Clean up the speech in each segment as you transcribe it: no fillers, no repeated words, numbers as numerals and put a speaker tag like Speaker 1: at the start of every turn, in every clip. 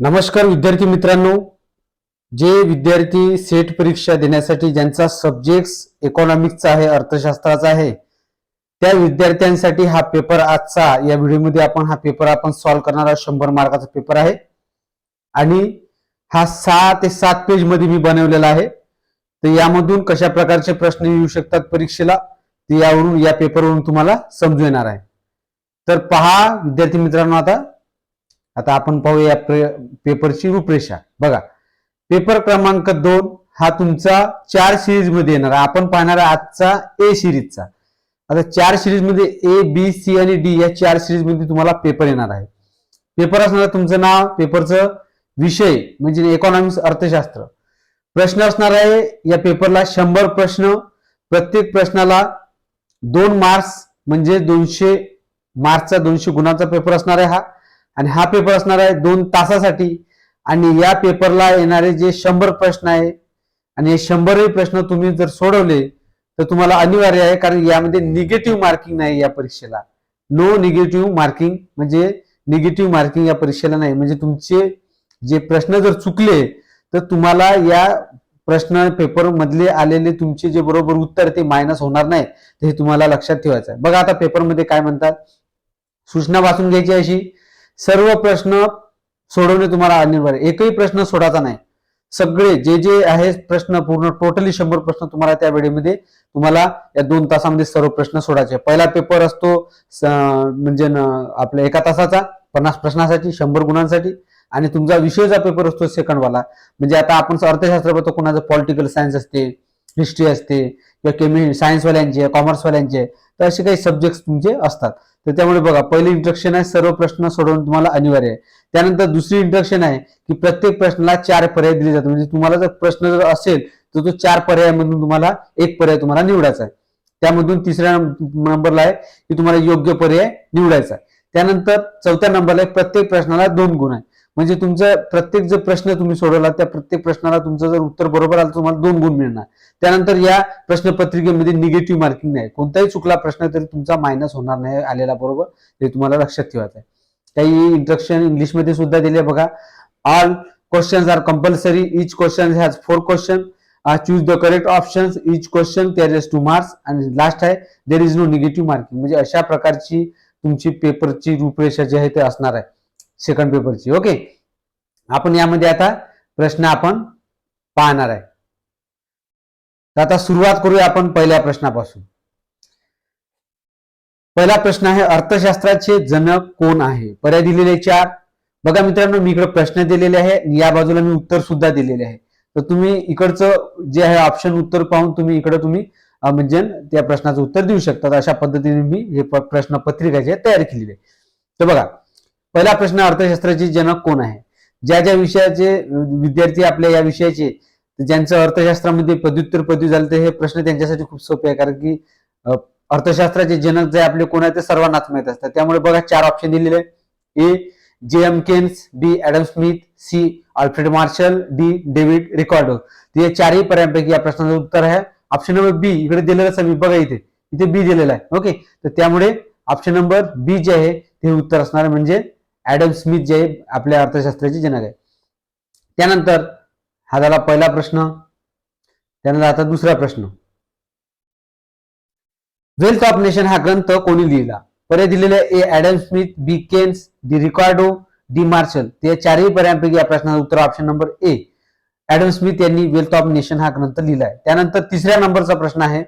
Speaker 1: नमस्कार विद्यार्थी मित्रांनो, जे विद्यार्थी सेट परीक्षा देण्यासाठी ज्यांचा सब्जेक्ट इकॉनॉमिक्सचा आहे, अर्थशास्त्राचा आहे, त्या विद्यार्थ्यांसाठी हा पेपर आजचा या व्हिडिओमध्ये हा पेपर सॉल्व्ह करणार आहोत. 100 मार्काचा पेपर आहे आणि हा 6 ते 7 पेज मध्ये मी बनवलेला आहे. तर यामधून कशा प्रकारचे प्रश्न येऊ शकतात परीक्षेला ते या पेपरवरून तुम्हाला समजून येणार आहे. तर पहा विद्यार्थी मित्रांनो, आता आपण पाहूया पेपरची रूपरेषा. बघा, पेपर क्रमांक 2 हा तुमचा 4 सिरीज मध्ये येणार आहे. आपण पाहणार आहे आजचा ए सिरीजचा. आता 4 सिरीज मध्ये ए, बी, सी आणि डी या 4 सिरीज मध्ये तुम्हाला पेपर येणार आहे. पेपर असणार तुमचं नाव, पेपरचं विषय म्हणजे इकॉनॉमिक्स अर्थशास्त्र. प्रश्न असणार आहे या पेपरला 100 प्रश्न. प्रत्येक प्रश्नाला 2 मार्क्स म्हणजे 200 मार्क्सचा 200 गुणांचा पेपर असणार आहे हा. आणि हा पेपर असणार आहे 2 तासासाठी. आणि या पेपरला येणारे जे 100 प्रश्न आहे आणि हे 100 प्रश्न तुम्ही जर सोडवले तर तुम्हाला अनिवार्य आहे, कारण यामध्ये निगेटिव्ह मार्किंग नाही या परीक्षेला. नो निगेटिव्ह मार्किंग म्हणजे निगेटिव्ह मार्किंग या परीक्षेला नाही. म्हणजे तुमचे जे प्रश्न जर चुकले तर तुम्हाला या प्रश्न पेपर मधले आलेले तुमचे जे बरोबर उत्तर ते मायनस होणार नाही. हे तुम्हाला लक्षात ठेवायचं आहे. बघा, आता पेपरमध्ये काय म्हणतात, सूचना वाचून घ्यायची अशी, सर्व प्रश्न सोडवणे तुम्हाला अनिवार्य. एकही प्रश्न सोडायचा नाही. सगळे जे आहेत प्रश्न पूर्ण टोटली 100 प्रश्न तुम्हाला त्या वेळेमध्ये तुम्हाला या 2 तासामध्ये सर्व प्रश्न सोडायचे. पहिला पेपर असतो म्हणजे आपल्या 1 तासाचा 50 प्रश्नासाठी 100 गुणांसाठी. आणि तुमचा विषयचा पेपर असतो सेकंड वाला. म्हणजे आता आपण अर्थशास्त्र बघतो, कोणाचं पॉलिटिकल सायन्स असते, हिस्ट्री असते किंवा सायन्स वाल्यांचे, कॉमर्स वाल्यांचे, तर असे काही सब्जेक्ट तुमचे असतात. तर त्यामुळे बघा, पहिली इंट्रोडक्शन आहे, सर्व प्रश्न सोडवून तुम्हाला अनिवार्य आहे. त्यानंतर दुसरी इंट्रोडक्शन आहे की प्रत्येक प्रश्नाला 4 पर्याय दिले जातात. म्हणजे तुम्हाला जर प्रश्न जर असेल तर तो 4 पर्यायामधून तुम्हाला एक पर्याय तुम्हाला निवडायचा आहे. त्यामधून तिसऱ्या नंबरला आहे की तुम्हाला योग्य पर्याय निवडायचा आहे. त्यानंतर चौथ्या नंबरला प्रत्येक प्रश्नाला 2 गुण आहे. म्हणजे तुमचा प्रत्येक जो प्रश्न तुम्ही सोडवला त्या प्रत्येक प्रश्नाला तुमचं जर उत्तर बरोबर आलं तर तुम्हाला 2 गुण मिळणार. त्यानंतर या प्रश्नपत्रिकेमध्ये निगेटिव्ह मार्किंग नाही. कोणताही चुकला प्रश्न तरी तुमचा मायनस होणार नाही आलेला बरोबर. हे तुम्हाला लक्षात ठेवायचं आहे. काही इंस्ट्रक्शन इंग्लिशमध्ये सुद्धा दिले बघा. All questions are compulsory. Each question has 4 question. Choose the correct options. Each question carries 2 marks. आणि लास्ट आहे there is no negative marking. म्हणजे अशा प्रकारची तुमची पेपरची रूपरेषा जी आहे ते असणार आहे सेकंड पेपरची. ओके, आपण यामध्ये आता प्रश्न आपण पाहणार आहे. तर आता सुरुवात करूया आपण पहिल्या प्रश्नापासून. पहिला प्रश्न आहे, अर्थशास्त्राचे जनक कोण आहे? पर्याय दिलेले 4. बघा मित्रांनो, मी इकडे प्रश्न दिलेले आहे, या बाजूला मी उत्तर सुद्धा दिलेले आहे. तर तुम्ही इकडचं जे आहे ऑप्शन उत्तर पाहून तुम्ही इकडे म्हणजे त्या प्रश्नाचं उत्तर देऊ शकता. अशा पद्धतीने मी हे प्रश्न पत्रिका जी तयार केलेली आहे. तर बघा, पहिला प्रश्न, अर्थशास्त्राचे जनक कोण आहे? ज्या विषयाचे विद्यार्थी आपल्या या विषयाचे ज्यांचं अर्थशास्त्रामध्ये पदव्युत्तर पदवी झालं हे प्रश्न त्यांच्यासाठी खूप सोपे आहे. कारण की अर्थशास्त्राचे जनक जे आपले कोण आहे ते सर्वांनाच माहित असतात. त्यामुळे बघा 4 ऑप्शन दिलेले आहे. A J M. Keynes, B Adam Smith, C Alfred Marshall, D David Ricardo. हे 4ही पर्यायांपैकी या प्रश्नाचं उत्तर आहे ऑप्शन नंबर बी. इकडे दिलेलं आहे, बघा इथे बी दिलेला आहे. ओके, तर त्यामुळे ऑप्शन नंबर बी जे आहे ते उत्तर असणार आहे. म्हणजे ॲडम स्मिथ जे आहे आपल्या अर्थशास्त्राचे जनक आहे. त्यानंतर हा झाला पहिला प्रश्न. त्यानंतर आता दुसरा प्रश्न, वेल्थ ऑफ नेशन हा ग्रंथ कोणी लिहिला? पर्याय दिलेले A Adam Smith, B Keynes, D Ricardo, D marshal. ते 4ही पर्यायांपैकी या प्रश्नाचं उत्तर ऑप्शन नंबर ए ॲडम स्मिथ यांनी वेल्थ ऑफ नेशन हा ग्रंथ लिहिलाय. त्यानंतर तिसऱ्या नंबरचा प्रश्न आहे,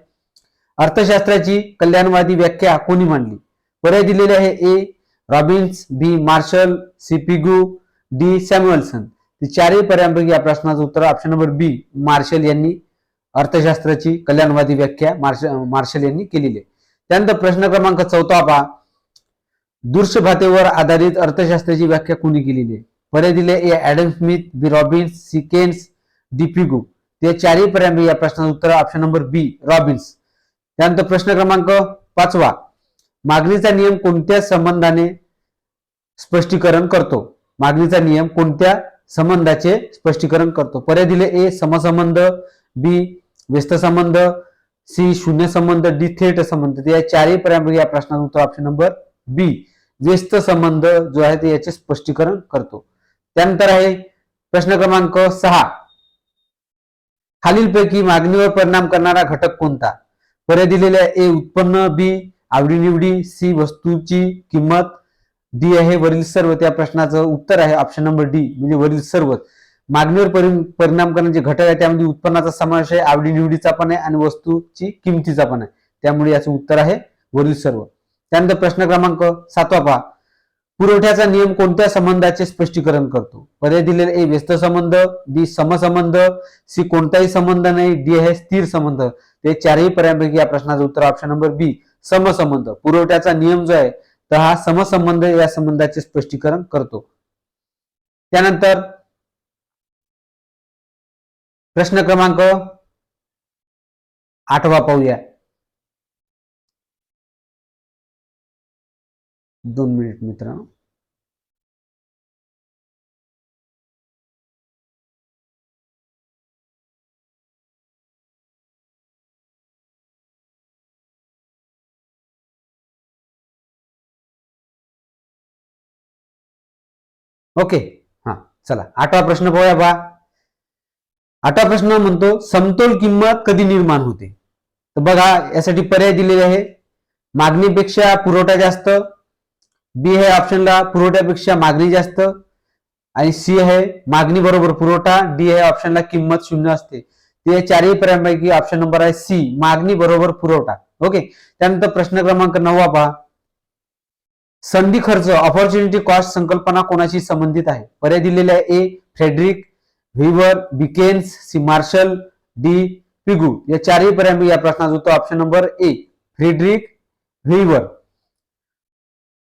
Speaker 1: अर्थशास्त्राची कल्याणवादी व्याख्या कोणी मांडली? पर्याय दिलेले आहे ए रॉबिन्स, बी मार्शल, सी पिगू, डी सॅम्युएल्सन. 4ही पर्यायांपैकी या प्रश्नाचं उत्तर ऑप्शन नंबर बी मार्शल यांनी अर्थशास्त्राची कल्याणवादी व्याख्या मार्शल यांनी केलेली आहे. त्यानंतर प्रश्न क्रमांक 4 पहा, दृश्यभातेवर आधारित अर्थशास्त्राची व्याख्या कोणी केलेली आहे? पर्याय दिले A Adam Smith, B Robbins, C Keynes, D Pigou. ते 4ही पर्यायांपैकी या प्रश्नाचं उत्तर ऑप्शन नंबर बी रॉबिन्स. त्यानंतर प्रश्न क्रमांक 5, मागणीचा नियम कोणत्या संबंधाने स्पष्टीकरण करतो? मागणीचा नियम कोणत्या संबंधाचे स्पष्टीकरण करतो? पर्याय दिले ए समसंबंध, बी व्यस्त संबंध, सी शून्य संबंध, डी थेट संबंध. या 4ही पर्यायांपैकी या प्रश्नाचं उत्तर ऑप्शन नंबर बी व्यस्त संबंध जो आहे ते याचे स्पष्टीकरण करतो. त्यानंतर आहे प्रश्न क्रमांक 6, खालीलपैकी मागणीवर परिणाम करणारा घटक कोणता? पर्याय दिलेले आहे. ए उत्पन्न, बी आवडीनिवडी, सी वस्तूची किंमत, डी आहे वरील सर्व. त्या प्रश्नाचं उत्तर आहे ऑप्शन नंबर डी म्हणजे वरील सर्व. मागणीवर परिणाम करणारे जे घटक आहे त्यामध्ये उत्पन्नाचा समावेश आहे, आवडीनिवडीचा पण आहे आणि वस्तूची किमतीचा पण आहे. त्यामुळे याचं उत्तर आहे वरील सर्व. त्यानंतर प्रश्न क्रमांक 7 पहा. पुरवठ्याचा नियम कोणत्या संबंधाचे स्पष्टीकरण करतो? पर्याय दिलेले ए व्यस्त संबंध, बी समसंबंध, सी कोणताही संबंध नाही, डी आहे स्थिर संबंध. ते चारही पर्यायांपैकी या प्रश्नाचं उत्तर ऑप्शन नंबर बी समसंबंध. पुरवठ्याचा नियम जो आहे तर हा समसंबंध या संबंधाचे स्पष्टीकरण करतो. त्यानंतर प्रश्न क्रमांक 8 पाहूया. 2 मिनिट मित्रांनो. ओके, हा चला 8वा प्रश्न पाहूया बा. 8वा प्रश्न म्हणतो समतोल किंमत कधी निर्माण होते? तर बघा यासाठी पर्याय दिलेले आहे. मागणीपेक्षा पुरवठा जास्त, बी आहे ऑप्शनला पुरवठ्यापेक्षा मागणी जास्त, आणि सी आहे मागणी बरोबर पुरवठा, डी आहे ऑप्शनला किंमत 0 असते. ते चारही पर्यायांपैकी ऑप्शन नंबर आहे सी मागणी बरोबर पुरवठा. ओके. त्यानंतर प्रश्न क्रमांक 9 पहा. संधी खर्च ऑपॉर्च्युनिटी कॉस्ट संकल्पना कोणाशी संबंधित आहे? पर्याय दिलेले आहे. ए फ्रेडरिक व्हीवर, बिकेन्स, सी मार्शल, डी पिगू. या चारही पर्यायांपैकी या प्रश्नाचं उत्तर ऑप्शन नंबर ए फ्रेडरिक व्हीवर.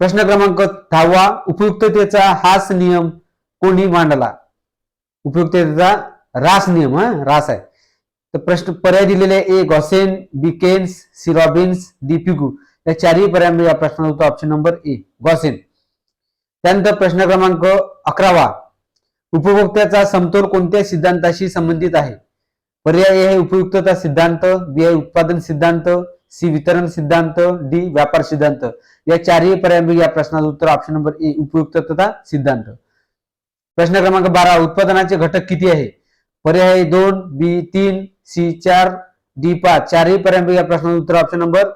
Speaker 1: प्रश्न क्रमांक 10 उपयुक्ततेचा हास नियम कोणी मांडला? उपयुक्ततेचा रास नियम, रास आहे. तर प्रश्न पर्याय दिलेले आहे. A Gossen, B Keynes, C Robbins, D Pigou. या चारही पर्यायांपैकी या प्रश्नाचं उत्तर ऑप्शन नंबर ए गॉसेन. त्यानंतर प्रश्न क्रमांक 11 उपभोक्त्याचा समतोल कोणत्या सिद्धांताशी संबंधित आहे? पर्याय ए आहे उपयुक्तता सिद्धांत, बी आहे उत्पादन सिद्धांत, सी वितरण सिद्धांत, डी व्यापार सिद्धांत. या चारही पर्यायांपैकी या प्रश्नाचं उत्तर ऑप्शन नंबर ए उपयुक्तता सिद्धांत. प्रश्न क्रमांक 12 उत्पादनाचे घटक किती आहे? पर्याय 2, बी 3, सी 4, डी 5. चारही पर्यायांपैकी या प्रश्नाचं उत्तर ऑप्शन नंबर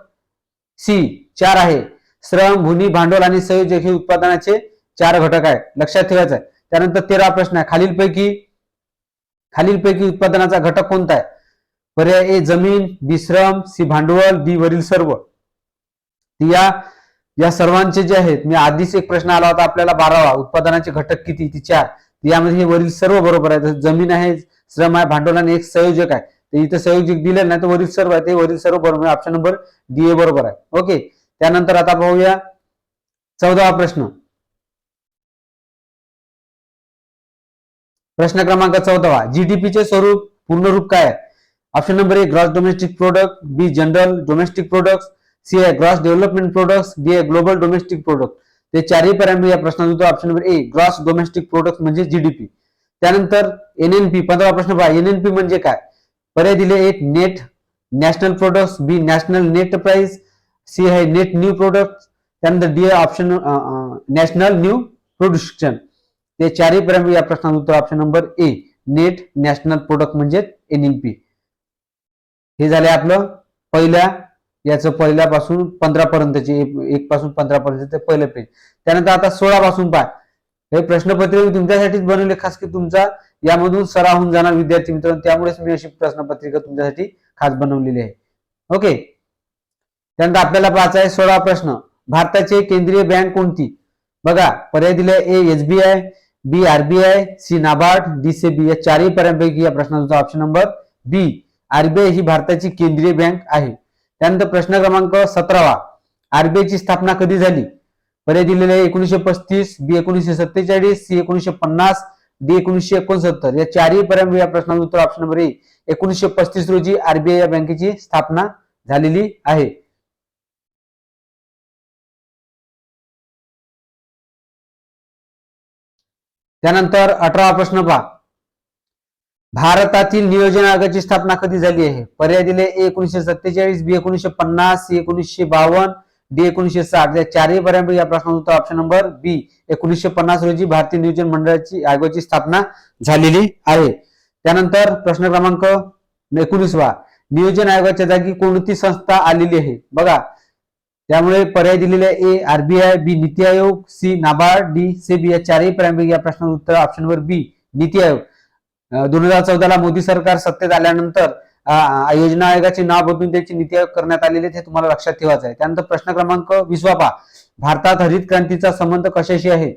Speaker 1: सी 4 आहे. श्रम, भूनी, भांडवल आणि संयोजक हे उत्पादनाचे 4 घटक आहेत, लक्षात ठेवायचं आहे. त्यानंतर 13 प्रश्न आहे. खालीलपैकी उत्पादनाचा घटक कोणता आहे? पर्याय ए जमीन, बी श्रम, सी भांडवल, डी वरील सर्व. या सर्वांचे जे आहेत मी आधीच एक प्रश्न आला होता आपल्याला 12वा उत्पादनाचे घटक किती? ती 4. यामध्ये हे वरील सर्व बरोबर आहे. जमीन आहे, श्रम आहे, भांडवल आणि एक संयोजक आहे. तर इथं संयोजक दिले नाही तर वरील सर्व आहे ते वरील सर्व बरोबर. ऑप्शन नंबर डी ए बरोबर आहे. ओके. त्यानंतर आता पाहूया 14वा प्रश्न. प्रश्न क्रमांक 14 जीडीपीचे स्वरूप पूर्ण रूप काय आहे? Option number A gross domestic product, B general domestic product, C आहे ग्रॉस डेव्हलपमेंट प्रोडक्ट, डी आहे ग्लोबल डोमेस्टिक प्रोडक्ट. ते चारही पर्यायांपैकी या प्रश्नाचं उत्तर option number A gross domestic product म्हणजे जीडीपी. त्यानंतर एनएनपी 15वा प्रश्न पहा. एनएनपी म्हणजे काय? पर्याय दिले. एक net national product, B national net price, C आहे नेट न्यू प्रोडक्ट, त्यानंतर डी आहे ऑप्शन नॅशनल न्यू प्रोडक्शन. ते चारही पर्यायांपैकी या प्रश्नाचं उत्तर ऑप्शन नंबर ए नेट नॅशनल प्रोडक्ट म्हणजे एनएनपी. हे झाले आपलं पहिल्यापासून 15 पर्यंतचे 1 पासून 15 पर्यंत पहिलं पेज. त्यानंतर आता 16 पासून पहा. हे प्रश्नपत्रिका तुमच्यासाठीच बनवले खास की तुमचा यामधून सराव होऊन जाणार विद्यार्थी मित्रांनो. त्यामुळेच मी अशी प्रश्नपत्रिका तुमच्यासाठी खास बनवलेली आहे. ओके. त्यानंतर आपल्याला पाहायचा आहे 16वा प्रश्न. भारताची केंद्रीय बँक कोणती? बघा पर्याय दिले. A SBI, B RBI, C NABARD, D SEBI. या चारही पर्यायांपैकी या प्रश्नाचा ऑप्शन नंबर बी आरबीआय ही भारताची केंद्रीय बँक आहे. त्यानंतर प्रश्न क्रमांक 17 आरबीआय ची स्थापना कधी झाली? पर्याय दिलेले आहे 1935, बी 1947, सी 1950, डी 1969. या चारही पर्यायांपैकी या प्रश्नाचं उत्तर ऑप्शन नंबर ए 1935 रोजी आरबीआय या बँकेची स्थापना झालेली आहे. त्यानंतर 18वा प्रश्न पहा. भारतातील नियोजन आयोगाची स्थापना कधी झाली आहे? पर्याय दिले. ए 1947, बी 1950, सी 1952, डी 1960. या चारही पर्यायांपैकी या प्रश्नाचं उत्तर ऑप्शन नंबर बी 1950 रोजी भारतीय नियोजन मंडळाची आयोगाची स्थापना झालेली आहे. त्यानंतर प्रश्न क्रमांक 19वा, नियोजन आयोगाच्या जागी कोणती संस्था आलेली आहे? बघा, त्यामुळे पर्याय दिलेले ए आरबीआय, बी NITI Aayog, C NABARD, D SEBI. या चारही पर्यायांपैकी या प्रश्नाचं उत्तर ऑप्शन नंबर बी नीती आयोग. 2014 ला मोदी सरकार सत्तेत आल्यानंतर योजना आयोगाचे नाव बदलून त्याची नीती आयोग करण्यात आलेले, हे तुम्हाला लक्षात ठेवायचं आहे. त्यानंतर प्रश्न क्रमांक 20वा पहा, भारतात हरित क्रांतीचा संबंध कशाशी आहे?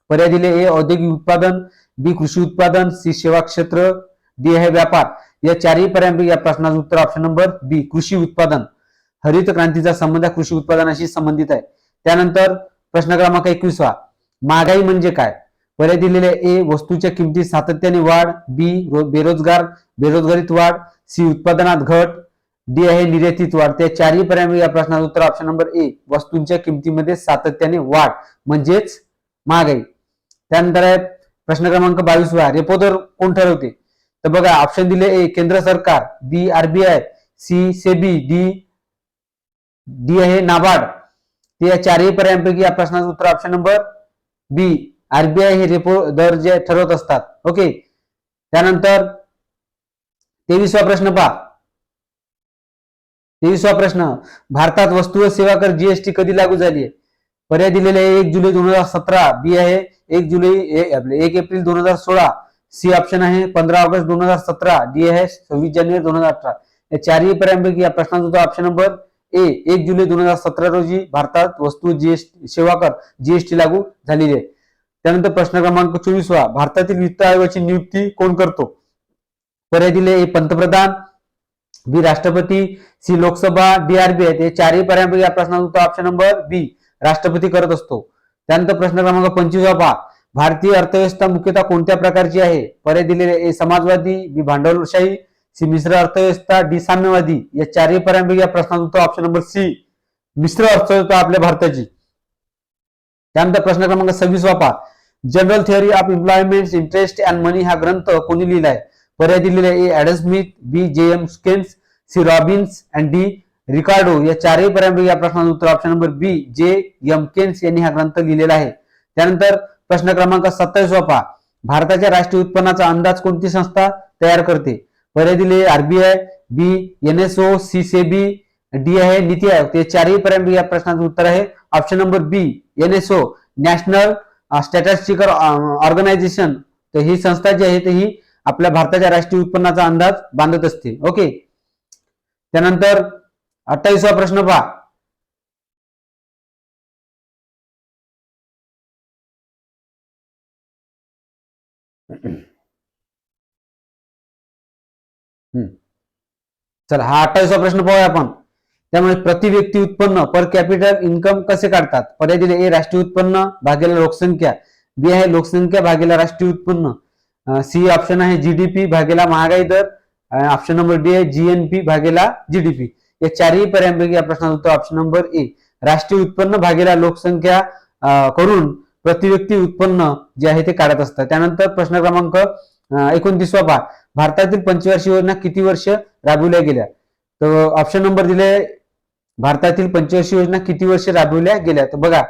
Speaker 1: पर्याय दिले ए औद्योगिक उत्पादन, बी कृषी उत्पादन, सी सेवा क्षेत्र, डी आहे व्यापार. या चारही पर्यायांपैकी या प्रश्नाचं उत्तर ऑप्शन नंबर बी कृषी उत्पादन. हरित क्रांतीचा संबंध कृषी उत्पादनाशी संबंधित आहे. त्यानंतर प्रश्न क्रमांक 21वा, महागाई म्हणजे काय? पर्याय दिलेले ए वस्तूच्या किमतीत सातत्याने वाढ, बी बेरोजगारीत वाढ, सी उत्पादनात घट, डी आहे निर्यातीत वाढ. त्या चारही पर्यायांपैकी या प्रश्नाचं उत्तर ऑप्शन नंबर ए वस्तूंच्या किमतीमध्ये सातत्याने वाढ म्हणजेच महागाई. त्यानंतर आहे प्रश्न क्रमांक 22वा, रेपो दर कोण ठरवते? तर बघा, ऑप्शन दिले ए केंद्र सरकार, B RBI, C SEBI, D आहे नाबार्ड. ते या चारही पर्यायांपैकी या प्रश्नाचं उत्तर ऑप्शन नंबर बी आरबीआय हे रेपो दर जे ठरवत असतात. ओके. त्यानंतर 23वा प्रश्न पहा. 23वा प्रश्न, भारतात वस्तू व सेवा कर जीएसटी कधी लागू झाली आहे? पर्याय दिलेले आहे 1 जुलै 2017, बी आहे 1 एप्रिल 2016, सी ऑप्शन आहे 15 ऑगस्ट 2017, डी आहे 26 जानेवारी 2018. या चारही पर्यायांपैकी या प्रश्नाचं उत्तर ऑप्शन नंबर ए 1 जुलै 2017 रोजी भारतात वस्तू सेवा कर जीएसटी लागू झालेली आहे. त्यानंतर प्रश्न क्रमांक 24वा, भारतातील वित्त आयोगाची नियुक्ती कोण करतो? पर्याय दिले ए पंतप्रधान, बी राष्ट्रपती, सी लोकसभा, डी आरबीआय. हे चारही पर्यायांपैकी या प्रश्नाचं उत्तर ऑप्शन नंबर बी राष्ट्रपती करत असतो. त्यानंतर प्रश्न क्रमांक 25वा पहा, भारतीय अर्थव्यवस्था मुख्यतः कोणत्या प्रकारची आहे? पर्याय दिलेले ए समाजवादी, बी भांडवलशाही, सी मिश्र अर्थव्यवस्था, डी साम्यवादी. या चारही पर्यायांपैकी या प्रश्नाचं उत्तर ऑप्शन नंबर सी मिश्र अर्थव्यवस्था आपल्या भारताची. त्यानंतर प्रश्न क्रमांक 26वा पहा, general theory of employment interest and money हा ग्रंथ कोणी लिहिलाय? पर्याय दिलेले A Adam Smith, B J M. Keynes, C Robbins and D Ricardo. या चारही पर्यायांपैकी या प्रश्नाचं उत्तर option number B J M. Keynes यांनी हा ग्रंथ लिहिलेला आहे. त्यानंतर प्रश्न क्रमांक 27वा पहा, भारताच्या राष्ट्रीय उत्पन्नाचा अंदाज कोणती संस्था तयार करते? पर्याय दिले आरबीआय, बी एनएसओ, सी सेबी, डी आहे नीती आयोग. ते चारही पर्यायांपैकी या प्रश्नाचं उत्तर आहे ऑप्शन नंबर बी एनएसओ, नॅशनल स्टॅटिस्टिकल ऑर्गनायझेशन. तर ही संस्था जी आहे ही आपल्या भारताच्या राष्ट्रीय उत्पन्नाचा अंदाज बांधत असते. ओके. त्यानंतर 28वा प्रश्न पहा, चला हा 28वा प्रश्न पाहूया आपण. त्यामुळे प्रति व्यक्ती उत्पन्न पर कॅपिटल इन्कम कसे काढतात? पर्याय दिले ए राष्ट्रीय उत्पन्न भागिले लोकसंख्या, बी आहे लोकसंख्या भागिले राष्ट्रीय उत्पन्न, सी ऑप्शन आहे जीडीपी भागिले महागाई दर, ऑप्शन नंबर डी आहे जीएनपी भागिले जीडीपी. या चारही पर्यायांपैकी या प्रश्नाचं उत्तर ऑप्शन नंबर ए राष्ट्रीय उत्पन्न भागिले लोकसंख्या करून प्रति व्यक्ती उत्पन्न जे आहे ते काढत असतात. त्यानंतर प्रश्न क्रमांक 29वा पहा, भारतातील पंचवार्षिक योजना किती वर्ष राबविल्या गेल्या? तर ऑप्शन नंबर दिले भारतातील पंचवार्षिक योजना किती वर्ष राबविल्या गेल्या? तर बघा,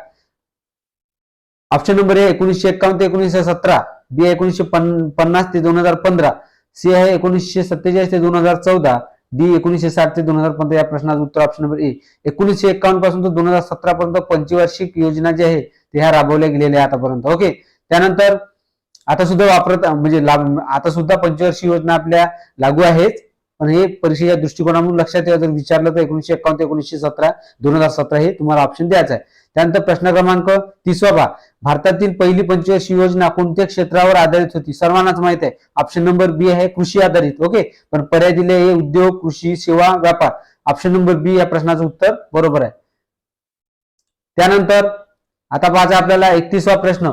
Speaker 1: ऑप्शन नंबर ए 1951 ते 1917, बी 1950 ते 2015, सी आहे 1947 ते 2014, डी 1960 ते 2015. या प्रश्नाचं उत्तर ऑप्शन नंबर ए 1951 पासून तर 2017 पर्यंत पंचवार्षिक योजना जी आहे ते ह्या राबवल्या गेलेल्या आहे आतापर्यंत. ओके. त्यानंतर आता सुद्धा आता सुद्धा पंचवार्षिक योजना आपल्या लागू आहेत, पण हे परीक्षेच्या दृष्टिकोनातून लक्षात ठेवा. जर विचारलं तर 1951 ते 1917 2017 हे तुम्हाला ऑप्शन द्यायचं आहे. त्यानंतर प्रश्न क्रमांक 30वा पहा, भारतातील पहिली पंचवार्षिक योजना कोणत्या क्षेत्रावर आधारित होती? सर्वांनाच माहित आहे ऑप्शन नंबर बी आहे कृषी आधारित. ओके. पण पर्याय दिले हे उद्योग, कृषी, सेवा, व्यापार. ऑप्शन नंबर बी या प्रश्नाचं उत्तर बरोबर आहे. त्यानंतर आता पाहायचा आपल्याला 31वा प्रश्न.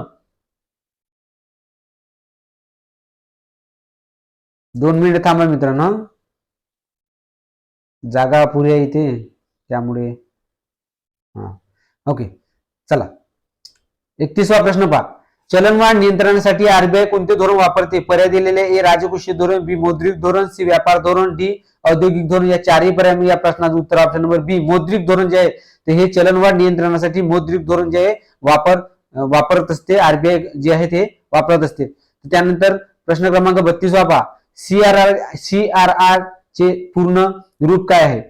Speaker 1: 2 मिनिट थांबा मित्रांनो, जागा पुरी आहे इथे त्यामुळे. ओके. चला 31वा प्रश्न पहा, चलनवाढ नियंत्रणासाठी आरबीआय कोणते धोरण वापरते? पर्याय दिलेले ए राजकोषीय धोरण, बी मौद्रिक धोरण, सी व्यापार धोरण, डी औद्योगिक धोरण, या चारही पर्याय या प्रश्नाचं उत्तर ऑप्शन नंबर बी मौद्रिक धोरण जे आहे ते हे चलनवाढ नियंत्रणासाठी मौद्रिक धोरण जे आहे वापरत असते, आरबीआय जे आहे ते वापरत असते. त्यानंतर प्रश्न क्रमांक 32 पहा, सीआरआर चे पूर्ण रूप काय आहे?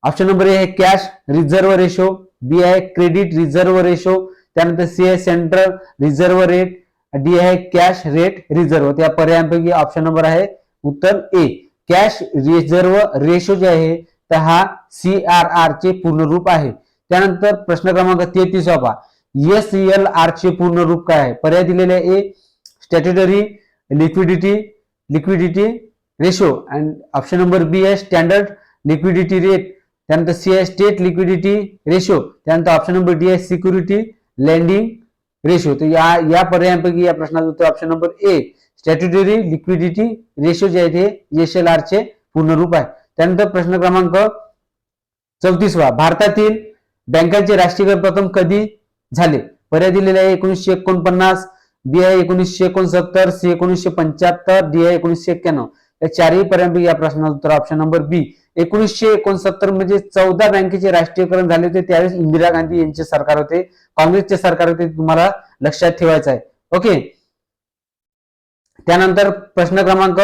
Speaker 1: ऑप्शन नंबर ए आहे कॅश रिझर्व्ह रेशो, बी आहे क्रेडिट रिझर्व्ह रेशो, त्यानंतर सी आहे सेंट्रल रिझर्व्ह रेट, डी आहे कॅश रेट रिझर्व्ह. त्या पर्यायांपैकी ऑप्शन नंबर आहे उत्तर ए कॅश रिझर्व्ह रेशो जे आहे तर हा सीआरआर चे पूर्ण रूप आहे. त्यानंतर प्रश्न क्रमांक 33 पहा, एसएलआर चे पूर्ण रूप काय आहे? पर्याय दिलेले A statutory liquidity ratio, and option number B आहे स्टँडर्ड लिक्विडिटी रेट, त्यानंतर सी आहे स्टेट लिक्विडिटी रेशो, त्यानंतर ऑप्शन नंबर डी आहे सिक्युरिटी लेंडिंग रेशो. तर या पर्यायांपैकी या प्रश्नाचं उत्तर option number A statutory liquidity ratio जे आहे ते एसएलआर चे पूर्ण रूप आहे. त्यानंतर प्रश्न क्रमांक 34 भारतातील बँकांचे राष्ट्रीयकरण प्रथम कधी झाले? पर्याय दिलेले आहे 1949, बी आहे 1969, सी 1975, डी आहे 1991. या चारही पर्यायांपैकी या प्रश्नाचं उत्तर ऑप्शन नंबर बी 1969 म्हणजे 14 बँकेचे राष्ट्रीयकरण झाले होते. त्यावेळेस इंदिरा गांधी यांचे सरकार होते, काँग्रेसचे सरकार होते, तुम्हाला लक्षात ठेवायचं आहे. ओके. त्यानंतर प्रश्न क्रमांक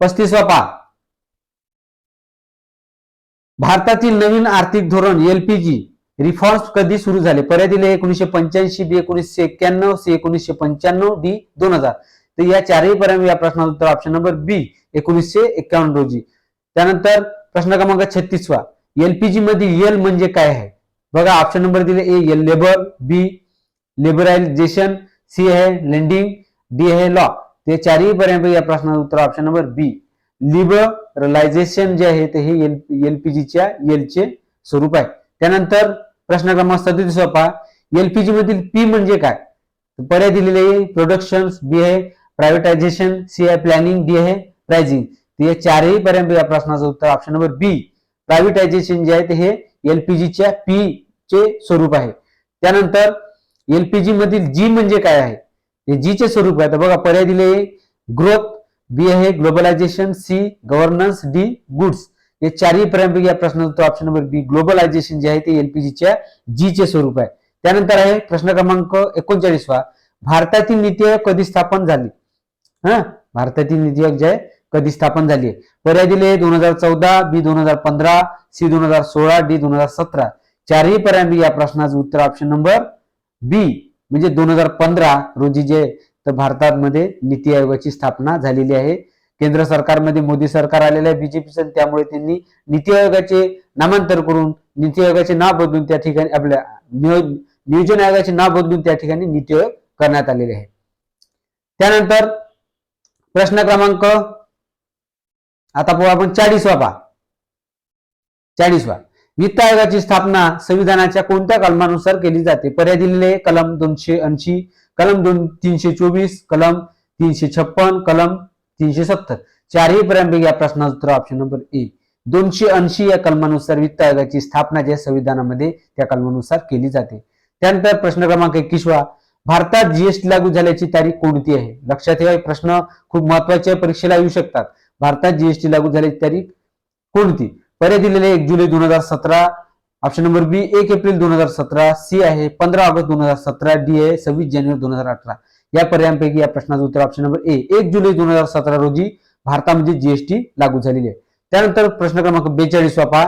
Speaker 1: 35 पहा, भारतातील नवीन आर्थिक धोरण एलपीजी रिफॉर्म्स कधी सुरू झाले? पर्याय दिले 1985, बी 1991, सी 1995, डी 2000. तर या चारही पर्याय या प्रश्नाचं उत्तर ऑप्शन नंबर बी 1951 रोजी. त्यानंतर प्रश्न क्रमांक 36 एलपीजी मध्ये एल म्हणजे काय आहे? बघा ऑप्शन नंबर दिले A labour, B liberalisation, C आहे लेंडिंग, डी आहे लॉ. ते चारही पर्याय या प्रश्नाचं उत्तर ऑप्शन नंबर बी लिबरलायझेशन जे आहे ते हे एलपीजीच्या एलचे स्वरूप आहे. त्यानंतर प्रश्न क्रमांक 37 पहा, एलपीजी मधील पी म्हणजे काय? पर्याय दिलेले आहे प्रोडक्शन, बी आहे प्रायव्हेटायझेशन, सी आहे प्लॅनिंग, डी आहे प्राइसिंग. या चारही पर्याय या प्रश्नाचं उत्तर ऑप्शन नंबर बी प्रायव्हेटायझेशन जे आहे ते हे एलपीजीच्या पी चे स्वरूप आहे. त्यानंतर एलपीजी मधील जी म्हणजे काय आहे? हे जी चे स्वरूप आहे. तर बघा पर्याय दिले ग्रोथ, बी आहे globalisation, C governance, D goods. हे चारही पर्यायांपैकी या प्रश्नाचं उत्तर ऑप्शन नंबर बी ग्लोबलायझेशन जे आहे ते एलपीजीच्या जी चे स्वरूप आहे. त्यानंतर आहे प्रश्न क्रमांक 39 भारतातील नीती आयोग कधी स्थापन झाली? भारतातील नीती आयोग जे आहे कधी स्थापन झाली? पर्याय दिले 2014, बी 2015, सी 2016, डी 2017. चारही पर्यायांपैकी या प्रश्नाचं उत्तर ऑप्शन नंबर बी म्हणजे 2015 रोजी जे तर भारतामध्ये नीती आयोगाची स्थापना झालेली आहे. केंद्र सरकारमध्ये मोदी सरकार आलेलं आहे बीजेपीचं, त्यामुळे त्यांनी नीती आयोगाचे नामांतर करून नीती आयोगाचे नाव बदलून त्या ठिकाणी आपल्या नियोजन आयोगाचे नाव बदलून त्या ठिकाणी नीती आयोग करण्यात आलेले आहे. त्यानंतर प्रश्न क्रमांक आता पाहू आपण 40 पहा. 40 वित्त आयोगाची स्थापना संविधानाच्या कोणत्या कलमानुसार केली जाते? पर्याय दिलेले कलम 280, कलम 324, कलम 356, कलम 370. चारही पर्यायांपैकी या प्रश्नाचं उत्तर ऑप्शन नंबर ए 280 या कलमानुसार वित्त आयोगाची स्थापना ज्या संविधानामध्ये त्या कलमानुसार केली जाते. त्यानंतर प्रश्न क्रमांक 21 भारतात जीएसटी लागू झाल्याची तारीख कोणती आहे? लक्षात ठेवा, प्रश्न खूप महत्वाचे परीक्षेला येऊ शकतात. भारतात जीएसटी लागू झाल्याची तारीख कोणती? पर्याय दिलेले 1 जुलै 2017, ऑप्शन नंबर बी 1 एप्रिल 2017, सी आहे 15 ऑगस्ट 2017, डी आहे 26 जानेवारी 2018. या पर्यायांपैकी या प्रश्नाचं उत्तर ऑप्शन नंबर ए 1 जुलै 2017 रोजी भारतामध्ये जीएसटी लागू झालेली आहे. त्यानंतर प्रश्न क्रमांक 42 पहा,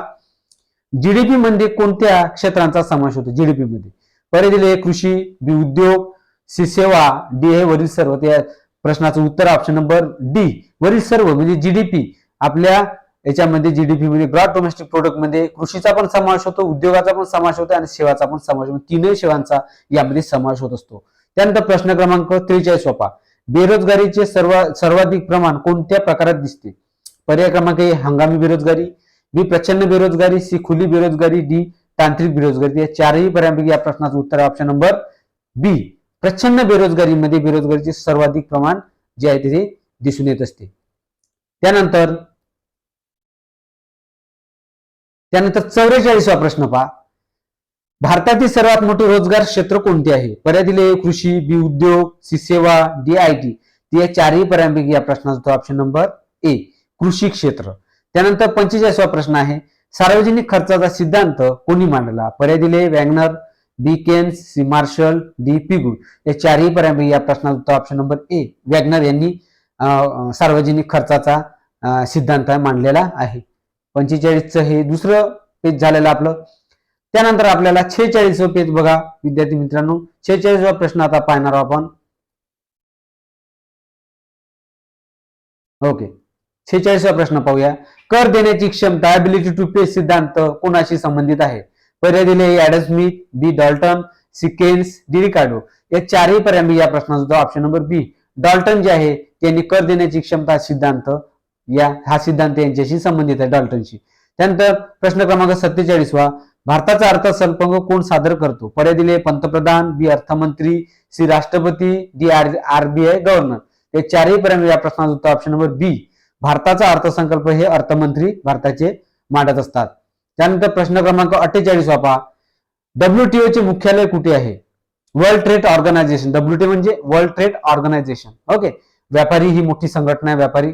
Speaker 1: जीडीपी मध्ये कोणत्या क्षेत्रांचा समावेश होतो? जीडीपी मध्ये पर्याय दिले कृषी, बी उद्योग, सी सेवा, डी आहे वरील सर्व. त्या प्रश्नाचं उत्तर ऑप्शन नंबर डी वरील सर्व म्हणजे जीडीपी. आपल्या याच्यामध्ये जीडीपी मध्ये ग्रॉस डोमेस्टिक प्रोडक्ट मध्ये कृषीचा पण समावेश होतो, उद्योगाचा पण समावेश होतो आणि सेवाचा पण समावेश होतो. तीनही सेवांचा यामध्ये समावेश होत असतो. त्यानंतर प्रश्न क्रमांक 43 पहा, बेरोजगारीचे सर्वाधिक प्रमाण कोणत्या प्रकारात दिसते? पर्याय क्रमांक ए हंगामी बेरोजगारी, बी प्रचंड बेरोजगारी, सी खुली बेरोजगारी, डी तांत्रिक बेरोजगारी. या चारही पर्यायांपैकी या प्रश्नाचं उत्तर ऑप्शन नंबर बी प्रचंड बेरोजगारीमध्ये बेरोजगारीचे सर्वाधिक प्रमाण जे आहे ते दिसून येत असते. त्यानंतर 44 प्रश्न पहा, भारतातील सर्वात मोठे रोजगार क्षेत्र कोणते आहे? पर्याय दिले कृषी, बी उद्योग, सी सेवा, डी आयटी. या चारही पर्यायांपैकी या प्रश्नाचं ऑप्शन नंबर ए कृषी क्षेत्र. त्यानंतर 45वा प्रश्न आहे, सार्वजनिक खर्चाचा सिद्धांत कोणी मांडला? पर्याय दिले Wagner, B Keynes, C Marshall, D Pigou. या चारही पर्याय या प्रश्नाचं उत्तर ऑप्शन नंबर ए वॅगनर यांनी सार्वजनिक खर्चाचा सिद्धांत मांडलेला आहे. 45चं हे दुसरं पेज झालेलं आपलं. त्यानंतर आपल्याला 46वा पेज बघा विद्यार्थी मित्रांनो. 46वा प्रश्न आता पाहणार आपण. ओके, 46वा प्रश्न पाहूया. कर देण्याची क्षमता ॲबिलिटी टू पे सिद्धांत कोणाशी संबंधित आहे? पर्याय दिले ॲडम स्मिथ, बी Dalton, C Keynes, D Ricardo. या चारही पर्याय या प्रश्नाचा ऑप्शन नंबर बी डॉल्टन जे आहे त्यांनी कर देण्याची क्षमता सिद्धांत हा सिद्धांत यांच्याशी संबंधित आहे, डॉल्टनशी. त्यानंतर प्रश्न क्रमांक 47वा, भारताचा अर्थसंकल्प कोण सादर करतो? पर्याय दिले पंतप्रधान, बी अर्थमंत्री, सी राष्ट्रपती, डी आरबीआय गव्हर्नर. या चारही पर्याय या प्रश्नाचं उत्तर ऑप्शन नंबर बी भारताचा अर्थसंकल्प हे अर्थमंत्री भारताचे मांडत असतात. त्यानंतर प्रश्न क्रमांक 48वा पहा, WTO चे मुख्यालय कुठे आहे? World Trade Organization. WTO म्हणजे वर्ल्ड ट्रेड ऑर्गनायझेशन. ओके, व्यापारी ही मोठी संघटना आहे, व्यापारी.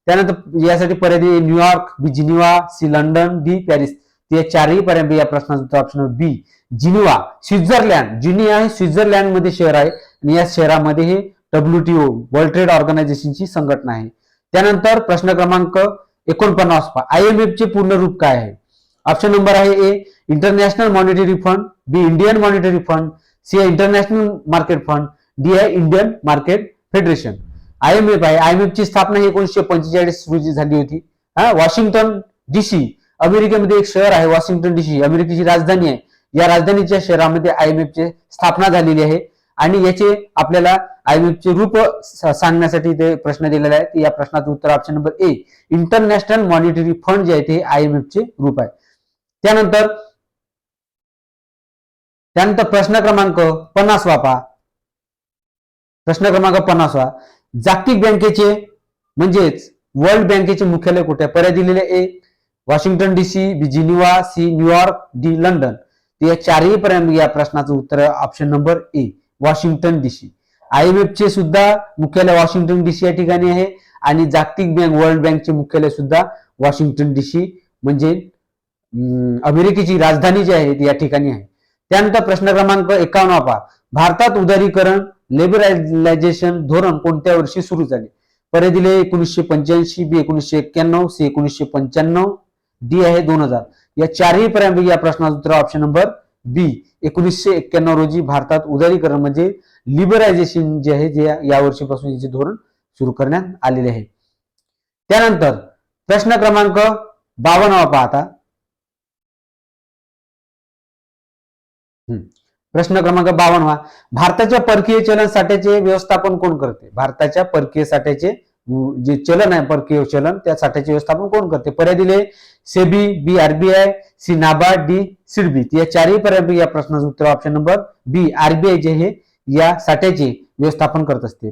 Speaker 1: त्यानंतर यासाठी पर्याय New York, B Geneva, C London, D Paris. या चारही पर्याय या प्रश्नाचं उत्तर option number B Geneva, Switzerland. Geneva हे स्वित्झर्लंड मध्ये शहर आहे आणि या शहरामध्ये हे WTO वर्ल्ड ट्रेड ऑर्गनायझेशनची संघटना आहे. त्यानंतर प्रश्न क्रमांक 49 पहा, IMF चे पूर्ण रूप काय आहे? ऑप्शन नंबर आहे A International Monetary Fund, B Indian Monetary Fund, C International Market Fund, D आहे इंडियन मार्केट फेडरेशन. IMF आहे, IMF ची स्थापना 1945 रोजी झाली होती. वॉशिंग्टन DC अमेरिकेमध्ये एक शहर आहे, वॉशिंग्टन DC अमेरिकेची राजधानी आहे. या राजधानीच्या शहरामध्ये IMF ची स्थापना झालेली आहे आणि याचे आपल्याला IMF चे रूप सांगण्यासाठी ते प्रश्न दिलेला आहे. या प्रश्नाचं उत्तर ऑप्शन नंबर ए इंटरनॅशनल मॉनिटरी फंड जे आहे ते IMF चे रूप आहे. त्यानंतर प्रश्न क्रमांक 50 पहा. प्रश्न क्रमांक 50 जागतिक बँकेचे म्हणजेच वर्ल्ड बँकेचे मुख्यालय कुठे आहे? पर्याय दिलेले A Washington DC, B Geneva, C New York, D London. या चारही पर्याय या प्रश्नाचं उत्तर option number A Washington DC. IMF चे सुद्धा मुख्यालय वॉशिंग्टन DC या ठिकाणी आहे आणि जागतिक बँक वर्ल्ड बँकचे मुख्यालय सुद्धा वॉशिंग्टन DC म्हणजे अमेरिकेची राजधानी जी आहे ती या ठिकाणी आहे. त्यानंतर प्रश्न क्रमांक 51 पहा, भारतात उदारीकरण लिबरलायझेशन धोरण कोणत्या वर्षी सुरू झाले? पर्याय दिले 1985, बी 1991, सी 1995, डी आहे 2000. या चारही पर्याय या प्रश्नाचं उत्तर ऑप्शन नंबर बी 1991 रोजी भारतात उदारीकरण म्हणजे लिबरलायझेशन जे आहे जे या वर्षीपासून याचे धोरण सुरू करण्यात आलेले आहे. त्यानंतर प्रश्न क्रमांक 52 पाहता. प्रश्न क्रमांक 52 भारताच्या परकीय चलन साठ्याचे व्यवस्थापन कोण करते? भारताच्या परकीय साठ्याचे जे चलन आहे परकीय चलन त्या साठ्याचे व्यवस्थापन कोण करते? पर्याय दिले SEBI, B RBI, C NABARD, D SIDBI. या चारही पर्याय या प्रश्नाचं उत्तर ऑप्शन नंबर बी आरबीआय जे हे या साठ्याचे व्यवस्थापन करत असते.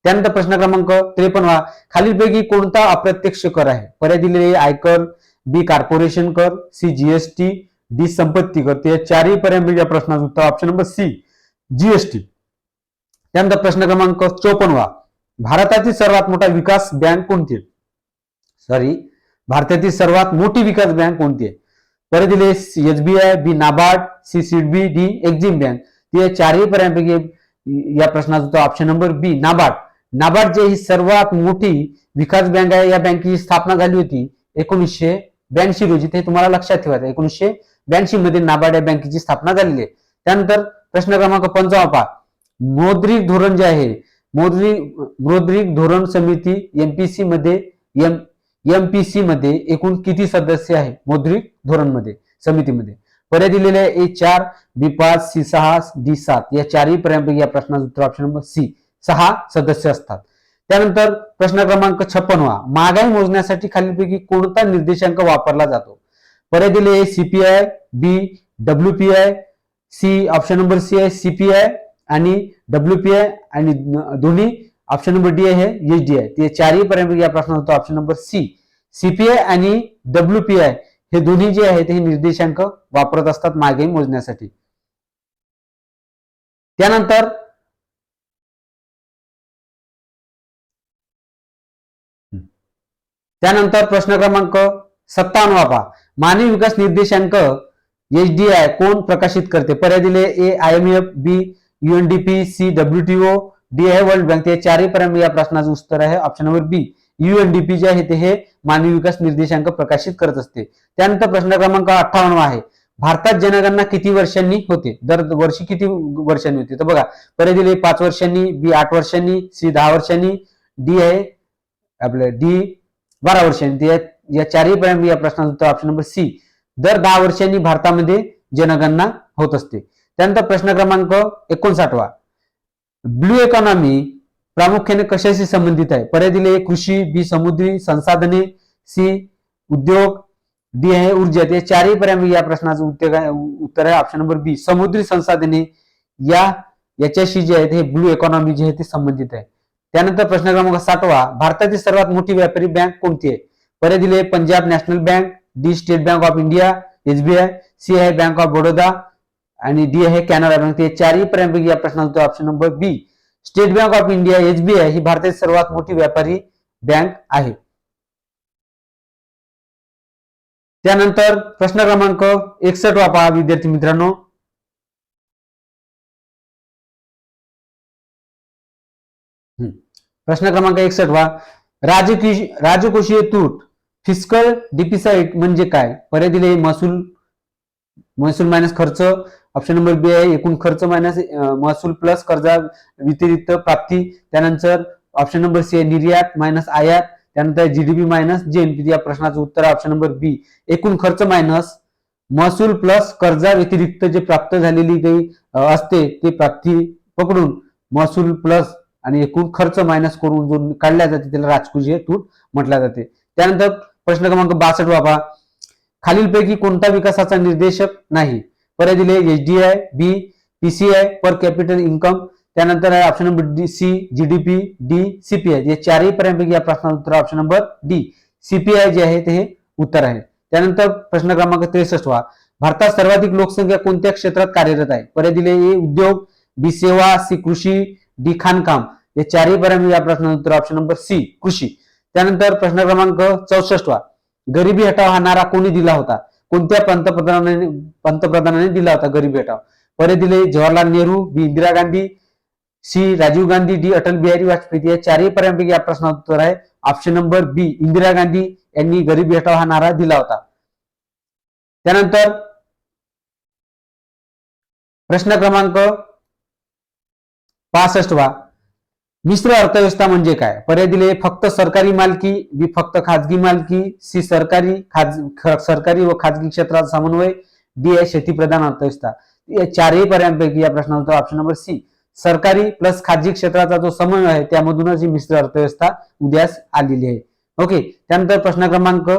Speaker 1: त्यानंतर प्रश्न क्रमांक 53 खालीलपैकी कोणता अप्रत्यक्ष कर आहे? पर्याय दिलेले आयकर, बी कॉर्पोरेशन कर, सी जीएसटी, डी संपत्ती कर. या चारही पर्याय या प्रश्नाचं उत्तर ऑप्शन नंबर सी जीएसटी. त्यानंतर प्रश्न क्रमांक 54 भारतातील सर्वात मोठा विकास बँक कोणती आहे? भारतातील सर्वात मोठी विकास बँक कोणती आहे? पर्याय दिले SBI, B NABARD, C SIDBI, D Exim Bank. या चारही पर्यायांपैकी या प्रश्नाचं उत्तर option number B NABARD. NABARD जे ही सर्वात मोठी विकास बँक आहे. या बँकेची स्थापना झाली होती 1982 रोजी. ते तुम्हाला लक्षात ठेवायचं 1982 मध्ये नाबार्ड या बँकेची स्थापना झालेली आहे. त्यानंतर प्रश्न क्रमांक 55 पहा मौद्रिक धोरण जे आहे मौद्रिक धोरण समिती MPC मध्ये एकूण किती सदस्य आहे मौद्रिक धोरण मध्ये समितीमध्ये? पर्याय दिलेले आहे A4, B5, C6, D7. या चारही पर्यायांपैकी या प्रश्नाचं उत्तर ऑप्शन नंबर सी 6 सदस्य असतात. त्यानंतर प्रश्न क्रमांक 56 महागाई मोजण्यासाठी खालीलपैकी कोणता निर्देशांक वापरला जातो? पर्याय दिले CPI, B WPI, C option number C आहे CPI आणि WPI आणि दोन्ही ऑप्शन नंबर डी आहे SDI. ते चारही पर्याय या प्रश्नाचं उत्तर ऑप्शन नंबर सी CPI आणि WPI हे दोन्ही जे आहेत हे निर्देशांक वापरत असतात महागाई मोजण्यासाठी. त्यानंतर प्रश्न क्रमांक 57 पहा, मानवी विकास निर्देशांक HDI कोण प्रकाशित करते? पर्याय दिले ए IMF, बी UNDP, सी WTO, डी आहे वर्ल्ड बँक. ते चारही पर्याय या प्रश्नाचं उत्तर आहे ऑप्शन नंबर बी. UNDP जे आहे ते हे मानवी विकास निर्देशांक प्रकाशित करत असते. त्यानंतर प्रश्न क्रमांक 58 आहे, भारतात जनगणना किती वर्षांनी होते? दर वर्षी किती वर्षांनी होते? तर बघा पर्याय दिले 5 वर्षांनी, बी 8 वर्षांनी, सी 10 वर्षांनी, डी आहे आपलं डी 12 वर्षांनी. या चारही पर्याय या प्रश्नाचं उत्तर ऑप्शन नंबर सी, दर 10 वर्षांनी भारतामध्ये जनगणना होत असते. त्यानंतर प्रश्न क्रमांक 59, ब्लू इकॉनॉमी प्रामुख्याने कशाशी संबंधित आहे? पर्याय दिले कृषी, बी समुद्री संसाधने, सी उद्योग, डी आहे ऊर्जा. या चारही पर्याय या प्रश्नाचं उत्तर आहे ऑप्शन नंबर बी, समुद्री संसाधने याच्याशी जे आहे ते ब्लू इकॉनॉमी जे आहे ते संबंधित आहे. त्यानंतर प्रश्न क्रमांक 60, भारतातील सर्वात मोठी व्यापारी बँक कोणती आहे? पर्याय दिले Punjab national bank, D state bank of India SBI, C आहे बँक ऑफ बडोदा आणि डी आहे कॅनरा बँक. ते चारही पर्याय या प्रश्नाचं option number B, state bank of India SBI ही भारतातील सर्वात मोठी व्यापारी बँक आहे. त्यानंतर प्रश्न क्रमांक 61 पहा विद्यार्थी मित्रांनो, प्रश्न क्रमांक 61, राजकोषीय तूट फिस्कल डिफिसाइट म्हणजे काय? पर्याय दिले महसूल मायनस खर्च, ऑप्शन नंबर बी आहे एकूण खर्च मायनस महसूल प्लस कर्जा व्यतिरिक्त प्राप्ती. त्यानंतर ऑप्शन नंबर सी आहे निर्यात मायनस आयात. त्यानंतर GDP मायनस GNP. या प्रश्नाचं उत्तर ऑप्शन नंबर बी, एकूण खर्च मायनस महसूल प्लस कर्जा व्यतिरिक्त जे प्राप्त झालेली काही असते ते प्राप्ती पकडून महसूल प्लस आणि एकूण खर्च मायनस करून जो काढल्या जाते त्याला राजकोषीय तूट म्हटल्या जाते. त्यानंतर प्रश्न क्रमांक 62 बाबा, खालीलपैकी कोणता विकासाचा निर्देशक नाही? पर्याय दिले HDI, B PCI per capital income. त्यानंतर आहे option number D C GDP, D CPI. या चारही पर्यायांपैकी या प्रश्नाचं उत्तर ऑप्शन नंबर डी CPI जे आहे ते हे उत्तर आहे. त्यानंतर प्रश्न क्रमांक 63, भारतात सर्वाधिक लोकसंख्या कोणत्या क्षेत्रात कार्यरत आहे? पर्याय दिले ए उद्योग, बी सेवा, सी कृषी, डी खाणकाम. या चारही पर्याय या प्रश्नाचं उत्तर ऑप्शन नंबर सी कृषी. त्यानंतर प्रश्न क्रमांक 64, गरिबी हटाव हा नारा कोणी दिला होता? कोणत्या पंतप्रधानाने दिला होता गरिबी हटाव? पर्याय दिले जवाहरलाल नेहरू, बी इंदिरा गांधी, सी राजीव गांधी, डी अटल बिहारी वाजपेयी. या चारही पर्यायांपैकी या प्रश्नाचं उत्तर आहे ऑप्शन नंबर बी, इंदिरा गांधी यांनी गरिबी हटाव हा नारा दिला होता. त्यानंतर प्रश्न क्रमांक 65, मिश्र अर्थव्यवस्था म्हणजे काय? पर्याय दिले फक्त सरकारी मालकी, बी फक्त खाजगी मालकी, सी सरकारी व खाजगी क्षेत्रात समन्वय, डी आहे शेतीप्रधान अर्थव्यवस्था. या चारही पर्यायांपैकी या प्रश्नाचं उत्तर ऑप्शन नंबर सी, सरकारी प्लस खाजगी क्षेत्राचा जो समन्वय आहे त्यामधूनच ही मिश्र अर्थव्यवस्था उदयास आलेली आहे. ओके. त्यानंतर प्रश्न क्रमांक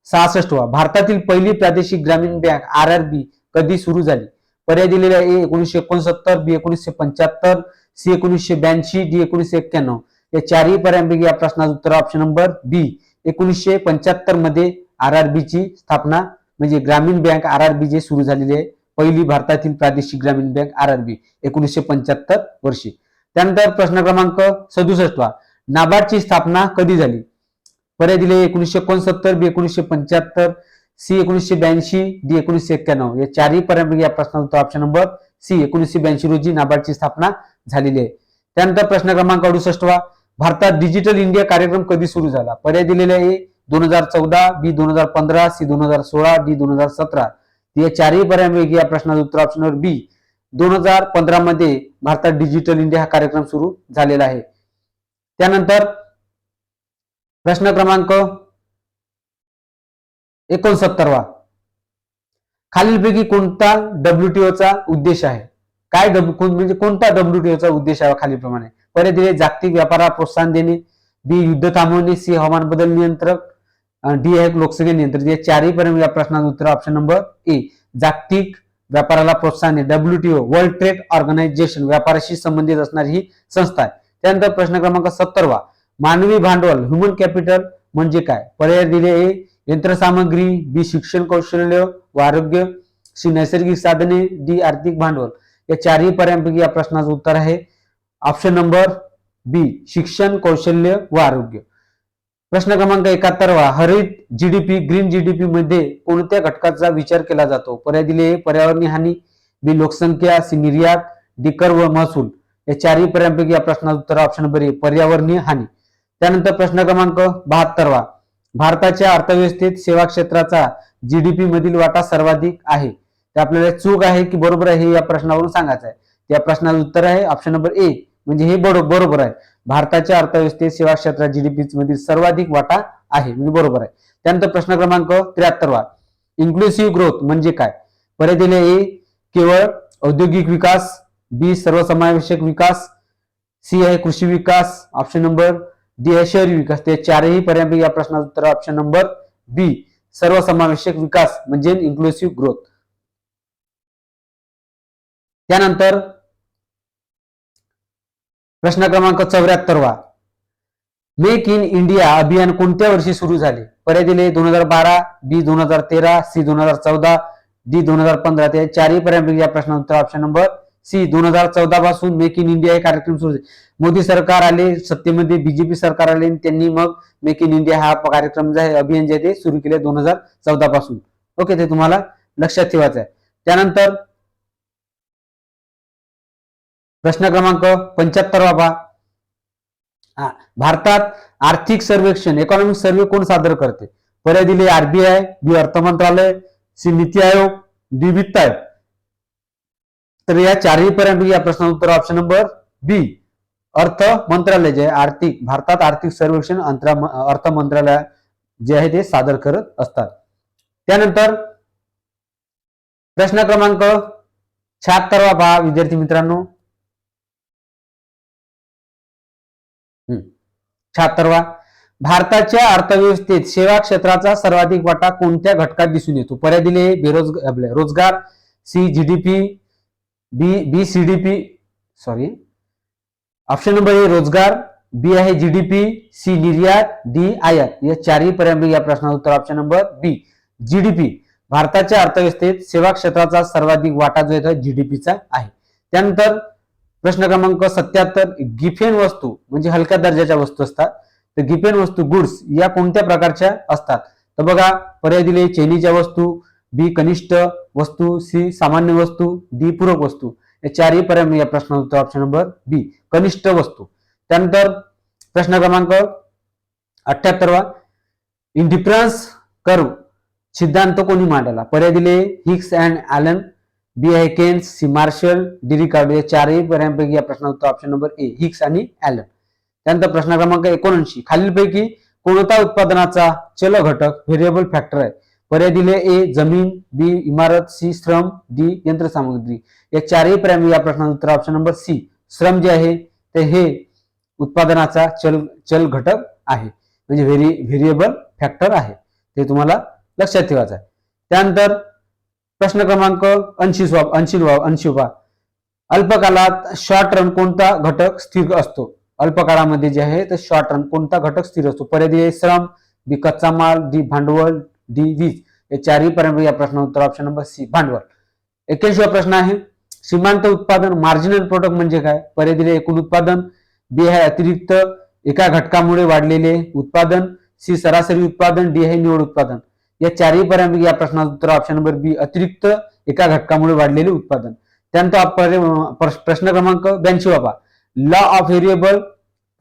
Speaker 1: 66, भारतातील पहिली प्रादेशिक ग्रामीण बँक RRB कधी सुरू झाली? पर्याय दिलेला ए 1969, बी 1975, सी 1982, डी 1991. या चारही पर्यायांपैकी या प्रश्नाचं उत्तर ऑप्शन नंबर बी, 1975 मध्ये RRB ची स्थापना म्हणजे ग्रामीण बँक RRB जे सुरू झालेली आहे, पहिली भारतातील प्रादेशिक ग्रामीण बँक RRB 1975 वर्षी. त्यानंतर प्रश्न क्रमांक 67, नाबार्डची स्थापना कधी झाली? पर्याय दिले 1969, बी 1975, सी 1982, डी 1991. या चारही पर्यायांपैकी या प्रश्नाचं उत्तर ऑप्शन नंबर सी, 1982 रोजी नाबार्डची स्थापना झालेली आहे. त्यानंतर प्रश्न क्रमांक 68, भारतात डिजिटल इंडिया कार्यक्रम कधी सुरू झाला? पर्याय दिलेले आहे 2014, बी 2015, सी 2016, डी 2017. या चारही पर्यायांपैकी या प्रश्नाचं उत्तर ऑप्शन नंबर बी, 2015 मध्ये भारतात डिजिटल इंडिया हा कार्यक्रम सुरू झालेला आहे. त्यानंतर प्रश्न क्रमांक 69, खालीलपैकी कोणता WTOचा उद्देश आहे? काय म्हणजे कोणता WTOचा उद्देश आहे खालीलप्रमाणे? पर्याय दिले जागतिक व्यापाराला प्रोत्साहन देणे, बी युद्ध थांबवणे, सी हवामान बदल नियंत्रक, डी आहे लोकसंख्या नियंत्रण. या चारही पर्याय या प्रश्नाचं उत्तर ऑप्शन नंबर ए, जागतिक व्यापाराला प्रोत्साहन WTO वर्ल्ड ट्रेड ऑर्गनायझेशन व्यापाराशी संबंधित असणारी ही संस्था आहे. त्यानंतर प्रश्न क्रमांक 70, मानवी भांडवल ह्युमन कॅपिटल म्हणजे काय? पर्याय दिले ए यंत्रसामग्री, बी शिक्षण कौशल्य व आरोग्य, सी नैसर्गिक साधने, डी आर्थिक भांडवल. या चारही पर्यायांपैकी या प्रश्नाचं उत्तर आहे ऑप्शन नंबर बी, शिक्षण कौशल्य व आरोग्य. प्रश्न क्रमांक 71 हरित जीडीपी ग्रीन जीडीपी मध्ये कोणत्या घटकाचा विचार केला जातो? पर्याय दिले पर्यावरणीय हानी, बी लोकसंख्या, सी निर्यात, डी कर व महसूल. या चारही पर्यायांपैकी या प्रश्नाचं उत्तर ऑप्शन नंबर ए पर्यावरणीय हानी. त्यानंतर प्रश्न क्रमांक 72 भारताच्या अर्थव्यवस्थेत सेवा क्षेत्राचा जीडीपी मधील वाटा सर्वाधिक आहे. ते आपल्याला चूक आहे की बरोबर आहे हे या प्रश्नावरून सांगायचं आहे. त्या प्रश्नाचं उत्तर आहे ऑप्शन नंबर ए म्हणजे हे बरोबर आहे. भारताच्या अर्थव्यवस्थेत सेवा क्षेत्रात जीडीपी मधील सर्वाधिक वाटा आहे म्हणजे बरोबर आहे. त्यानंतर प्रश्न क्रमांक 73 इन्क्लुसिव्ह ग्रोथ म्हणजे काय? पर्याय दिले ए केवळ औद्योगिक विकास, बी सर्वसमावेशक विकास, सी आहे कृषी विकास, ऑप्शन नंबर डी आहे शहरी विकास. ते चारही पर्यायांपैकी या प्रश्नाचं उत्तर ऑप्शन नंबर बी सर्वसमावेशक विकास म्हणजे इन्क्लुसिव्ह ग्रोथ. त्यानंतर प्रश्न क्रमांक 74 मेक इन इंडिया अभियान कोणत्या वर्षी सुरू झाले? पर्याय दिले 2012, बी 2013, सी 2014, डी 2015. ते चारही पर्यायांपैकी या प्रश्नाचं उत्तर ऑप्शन नंबर सी 2014 पासून मेक इन इंडिया हे कार्यक्रम सुरू झाले. मोदी सरकार आले सत्तेमध्ये, बीजेपी सरकार आले त्यांनी मग मेक इन इंडिया हा कार्यक्रम जे आहे अभियान जे ते सुरू केले 2014 पासून. ओके, ते तुम्हाला लक्षात ठेवायचं आहे. त्यानंतर प्रश्न क्रमांक 75 पहा भारतात आर्थिक सर्वेक्षण इकॉनॉमिक सर्वे कोण सादर करते? पर्याय दिले आरबीआय, बी अर्थ मंत्रालय, सी नीती आयोग, डी वित्त आयोग. तर या चारही पर्यायांपैकी या प्रश्नाचं उत्तर ऑप्शन नंबर बी अर्थ मंत्रालय जे आर्थिक भारतात आर्थिक सर्वेक्षण अर्थ मंत्रालय जे आहे ते सादर करत असतात. त्यानंतर प्रश्न क्रमांक 76 पहा विद्यार्थी मित्रांनो. 76 भारताच्या अर्थव्यवस्थेत सेवा क्षेत्राचा सर्वाधिक वाटा कोणत्या घटकात दिसून येतो? पर्याय दिले रोजगार, C GDP, B CDP option number A रोजगार, बी आहे जीडीपी, सी निर्यात, डी आयात. या चारही पर्यायांपैकी या प्रश्नाचं उत्तर ऑप्शन नंबर बी जीडीपी. भारताच्या अर्थव्यवस्थेत सेवा क्षेत्राचा सर्वाधिक वाटा जो आहे जीडीपीचा आहे. त्यानंतर प्रश्न क्रमांक 77 गिफेन वस्तू म्हणजे हलक्या दर्जाच्या वस्तू असतात. तर गिफेन वस्तू गुड्स या कोणत्या प्रकारच्या असतात? तर बघा पर्याय दिले चैनीच्या वस्तू, बी कनिष्ठ वस्तू, सी सामान्य वस्तू, डी पूरक वस्तू. या चारही पर्याय या प्रश्नाचं उत्तर ऑप्शन नंबर बी कनिष्ठ वस्तू. त्यानंतर प्रश्न क्रमांक 78 इंडिफरन्स कर्व सिद्धांत कोणी मांडला? पर्याय दिले हिग्स अँड ॲलन, बी आहे Keynes, C Marshall, D Ricardo. या चारही पर्यायांपैकी या प्रश्नाचं उत्तर ऑप्शन नंबर ए हिग्स आणि ॲलन. त्यानंतर प्रश्न क्रमांक 79 खालीलपैकी कोणता उत्पादनाचा चल घटक व्हेरिएबल फॅक्टर आहे? पर्याय दिले ए जमीन, बी इमारत, सी श्रम, डी यंत्रसामग्री. या चारही पर्याय या प्रश्नाचं उत्तर ऑप्शन नंबर सी श्रम जे आहे ते हे उत्पादनाचा चल घटक आहे म्हणजे व्हेरिएबल फॅक्टर आहे. ते तुम्हाला लक्षात ठेवायचं आहे. त्यानंतर प्रश्न क्रमांक 80 अल्पकाळात शॉर्ट रन कोणता घटक स्थिर असतो? अल्पकाळामध्ये जे आहे तर शॉर्ट रन कोणता घटक स्थिर असतो? पर्याय दिले श्रम, बी कच्चा माल, डी भांडवल, डी वीज. या चारही पर्याय या प्रश्नाचं उत्तर ऑप्शन नंबर सी भांडवल. 81 प्रश्न आहे सीमांत उत्पादन मार्जिनल प्रोडक्ट म्हणजे काय? पर्याय दिले एकूण उत्पादन, बी आहे अतिरिक्त एका घटकामुळे वाढलेले उत्पादन, सी सरासरी उत्पादन, डी आहे निवड उत्पादन. या चारही पर्याय या प्रश्नाचं उत्तर ऑप्शन नंबर बी अतिरिक्त एका घटकामुळे वाढलेले उत्पादन. त्यानंतर प्रश्न क्रमांक 82 लॉ ऑफ व्हेरिएबल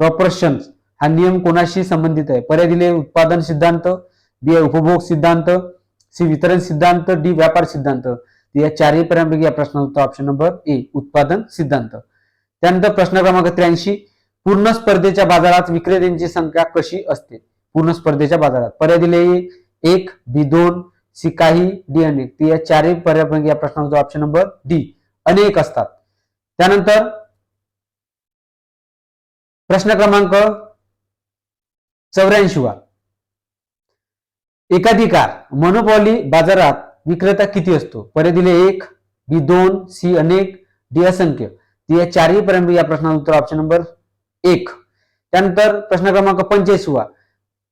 Speaker 1: प्रॉपोर्शन्स हा नियम कोणाशी संबंधित आहे? पर्याय दिले उत्पादन सिद्धांत, बी उपभोग सिद्धांत, सी वितरण सिद्धांत, डी व्यापार सिद्धांत. या चारही पर्यायांपैकी या प्रश्नाचं उत्तर ऑप्शन नंबर ए उत्पादन सिद्धांत. त्यानंतर प्रश्न क्रमांक 83 पूर्ण स्पर्धेच्या बाजारात विक्रेत्यांची संख्या कशी असते? पूर्ण स्पर्धेच्या बाजारात पर्याय दिले 1, बी 2, सी काही, डी अनेक. या चारही पर्यायांपैकी या प्रश्नाचं ऑप्शन नंबर डी अनेक असतात. त्यानंतर प्रश्न क्रमांक 84 एकाधिकार मोनोपॉली बाजारात विक्रेता किती असतो? पर्याय दिले 1, बी 2, सी अनेक, डी असंख्य. या चारही पर्याय या प्रश्नाचं उत्तर ऑप्शन नंबर 1. त्यानंतर प्रश्न क्रमांक 85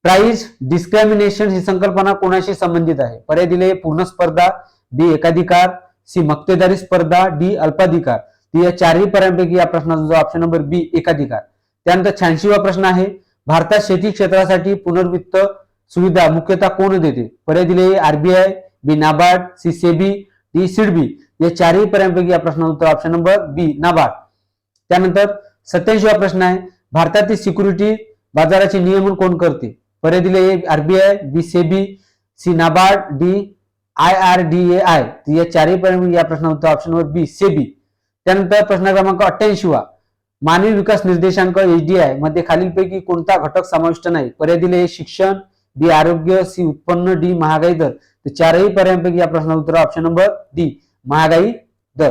Speaker 1: प्राइस डिस्क्रिमिनेशन ही संकल्पना कोणाशी संबंधित आहे? पर्याय दिले पूर्ण स्पर्धा, बी एकाधिकार, सी मक्तेदारी स्पर्धा, डी अल्पाधिकार. या चारही पर्यायांपैकी या प्रश्नाचा ऑप्शन नंबर बी एकाधिकार. त्यानंतर 86 प्रश्न आहे भारतात शेती क्षेत्रासाठी पुनर्वित्त सुविधा मुख्यतः कोण देते? पर्याय दिले RBI, B NABARD, C SEBI, D SIDBI. या चारही पर्यायांपैकी या प्रश्नाचं उत्तर ऑप्शन नंबर बी नाबार्ड. त्यानंतर 87वा प्रश्न आहे, भारतातील सिक्युरिटी बाजाराचे नियमन कोण करते? पर्याय दिले RBI, B SEBI, C NABARD, D IRDAI. या चारही पर्यायांपैकी या प्रश्नाचं उत्तर ऑप्शन नंबर बी सेबी. त्यानंतर प्रश्न क्रमांक 88वा, मानवी विकास निर्देशांक HDI मध्ये खालीलपैकी कोणता घटक समाविष्ट नाही? पर्याय दिले शिक्षण, बी आरोग्य, सी उत्पन्न, डी महागाई दर. तर चारही पर्यायांपैकी या प्रश्नाचं उत्तर ऑप्शन नंबर डी महागाई दर.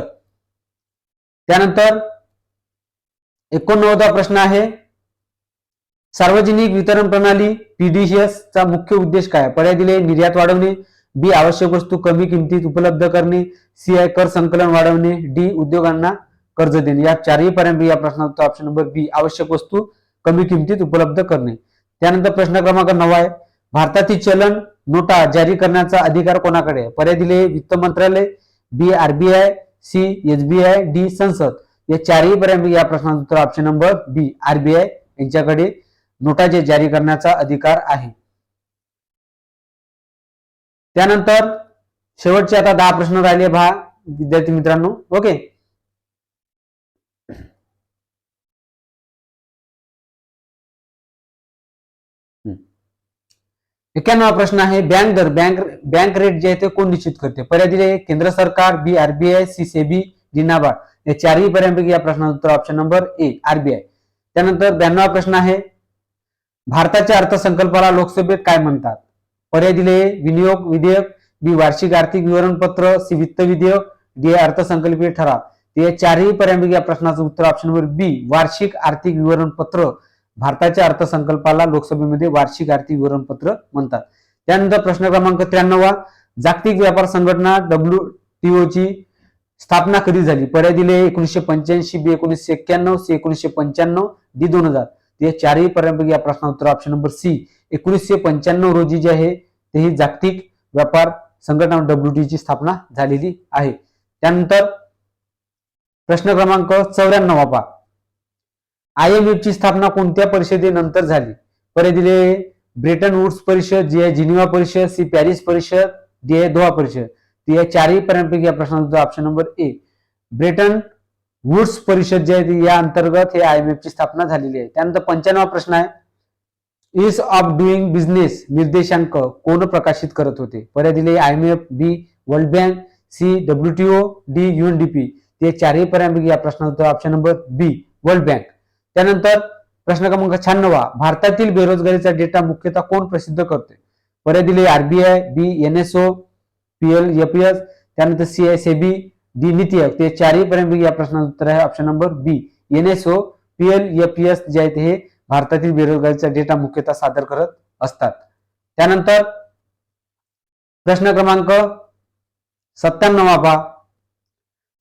Speaker 1: त्यानंतर 89वा प्रश्न आहे, सार्वजनिक वितरण प्रणाली PDCS चा मुख्य उद्देश काय? पर्याय दिले निर्यात वाढवणे, बी आवश्यक वस्तू कमी किमतीत उपलब्ध करणे, सी कर संकलन वाढवणे, डी उद्योगांना कर्ज देणे. या चारही पर्यायांपैकी या प्रश्नाचं उत्तर ऑप्शन नंबर बी आवश्यक वस्तू कमी किमतीत उपलब्ध करणे. त्यानंतर प्रश्न क्रमांक 9 आहे, भारतातील चलन नोटा जारी करण्याचा अधिकार कोणाकडे आहे? पर्याय दिले वित्त मंत्रालय, बी आरबीआय, सी SBI, डी संसद. या चारही पर्यायांपैकी या प्रश्नाचं उत्तर ऑप्शन नंबर बी आरबीआय यांच्याकडे नोटा जारी करण्याचा अधिकार आहे. त्यानंतर शेवटचे आता 10 प्रश्न राहिले पहा विद्यार्थी मित्रांनो. ओके, एक्क्याण्णवा प्रश्न आहे, बँक दर बँक रेट जे आहे ते कोण निश्चित करते? पर्याय दिले केंद्र सरकार, B RBI, C SEBI, D NABARD. या चारही पर्यायांपैकी या प्रश्नाचं उत्तर ऑप्शन नंबर ए आरबीआय. त्यानंतर 92वा प्रश्न आहे, भारताच्या अर्थसंकल्पाला लोकसभेत काय म्हणतात? पर्याय दिले विनियोग विधेयक, बी वार्षिक आर्थिक विवरणपत्र, सी वित्त विधेयक, डी अर्थसंकल्पीय ठराव. या चारही पर्यायांपैकी या प्रश्नाचं उत्तर ऑप्शन नंबर बी वार्षिक आर्थिक विवरणपत्र. भारताच्या अर्थसंकल्पाला लोकसभेमध्ये वार्षिक आर्थिक विवरणपत्र म्हणतात. त्यानंतर प्रश्न क्रमांक 93वा, जागतिक व्यापार संघटना WTO ची स्थापना कधी झाली? पर्याय दिले 1985, बी 1991, सी 1995, डी 2000. या चारही पर्यायांपैकी या प्रश्नाचं उत्तर ऑप्शन नंबर सी 1995 रोजी जे आहे ते ही जागतिक व्यापार संघटना WTO ची स्थापना झालेली आहे. त्यानंतर प्रश्न क्रमांक 94 पहा, IMF ची स्थापना कोणत्या परिषदेनंतर झाली? पर्याय दिले ब्रेटन वुड्स परिषद, जी आहे जिनिव्हा परिषद, सी पॅरिस परिषद, डी आहे दोहा परिषद. या चारही पर्यायांपैकी या प्रश्नाचं option number A Bretton Woods परिषद जे आहे या अंतर्गत हे IMF ची स्थापना झालेली आहे. त्यानंतर 95वा प्रश्न आहे, ईज ऑफ डुईंग बिझनेस निर्देशांक कोण प्रकाशित करत होते? पर्याय दिले IMF, B World Bank, C WTO, D UNDP. ते चारही पर्यायांपैकी या प्रश्नाचं option number B World Bank. त्यानंतर प्रश्न क्रमांक 96, भारतातील बेरोजगारीचा डेटा मुख्यतः कोण प्रसिद्ध करते? पर्याय दिले आरबीआय, बी NSO, PLFS, त्यानंतर C SEBI, D NITI Aayog. ते चारही पर्यायांपैकी या प्रश्नाचं उत्तर आहे ऑप्शन नंबर बी NSO, PLFS जे आहेत हे भारतातील बेरोजगारीचा डेटा मुख्यतः सादर करत असतात. त्यानंतर प्रश्न क्रमांक 97 पहा,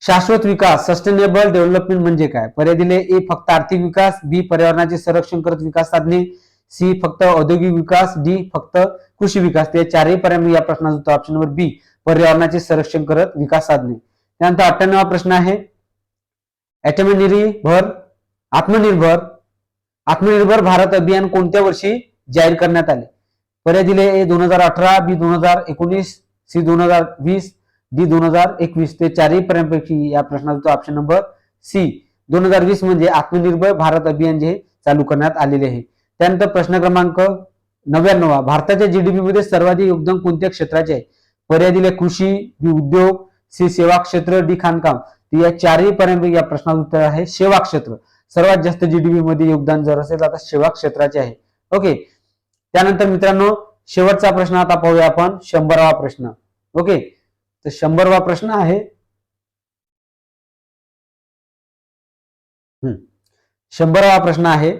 Speaker 1: शाश्वत विकास सस्टेनेबल डेव्हलपमेंट म्हणजे काय? पर्याय दिले ए फक्त आर्थिक विकास, बी पर्यावरणाचे संरक्षण करत विकास साधणे, सी फक्त औद्योगिक विकास, डी फक्त कृषी विकास. ते चारही पर्याय या प्रश्नाचं उत्तर ऑप्शन नंबर बी पर्यावरणाचे संरक्षण करत विकास साधणे. त्यानंतर 98वा प्रश्न आहे, आत्मनिर्भर भारत अभियान कोणत्या वर्षी जाहीर करण्यात आले? पर्याय दिले ए 2018, बी 2019, सी 2020, डी 2021. ते चारही पर्यायांपैकी या प्रश्नाचं ऑप्शन नंबर सी 2020 म्हणजे आत्मनिर्भर भारत अभियान जे चालू करण्यात आलेले आहे. त्यानंतर प्रश्न क्रमांक 99, भारताच्या जीडीपी मध्ये सर्वाधिक योगदान कोणत्या क्षेत्राचे आहे? पर्याय दिले कृषी, बी उद्योग, सी सेवा क्षेत्र, डी खाणकाम. या चारही पर्यायांपैकी या प्रश्नाचं उत्तर आहे सेवा क्षेत्र. सर्वात जास्त जीडीपी मध्ये योगदान जर असेल आता सेवा क्षेत्राचे आहे. ओके, त्यानंतर मित्रांनो शेवटचा प्रश्न आता पाहूया आपण 100वा प्रश्न. ओके, तर 100वा प्रश्न आहे 100वा प्रश्न आहे,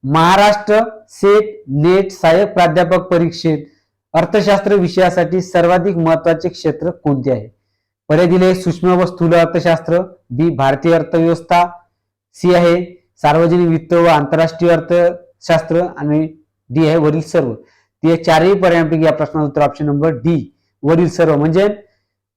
Speaker 1: महाराष्ट्र सेट नेट सहाय्यक प्राध्यापक परीक्षेत अर्थशास्त्र विषयासाठी सर्वाधिक महत्वाचे क्षेत्र कोणते आहे? पर्याय दिले सूक्ष्म व स्थूल अर्थशास्त्र, बी भारतीय अर्थव्यवस्था, सी आहे सार्वजनिक वित्त व आंतरराष्ट्रीय अर्थशास्त्र, आणि डी आहे वरील सर्व. ते चारही पर्यायांपैकी या प्रश्नाचं उत्तर ऑप्शन नंबर डी वरील सर्व. म्हणजे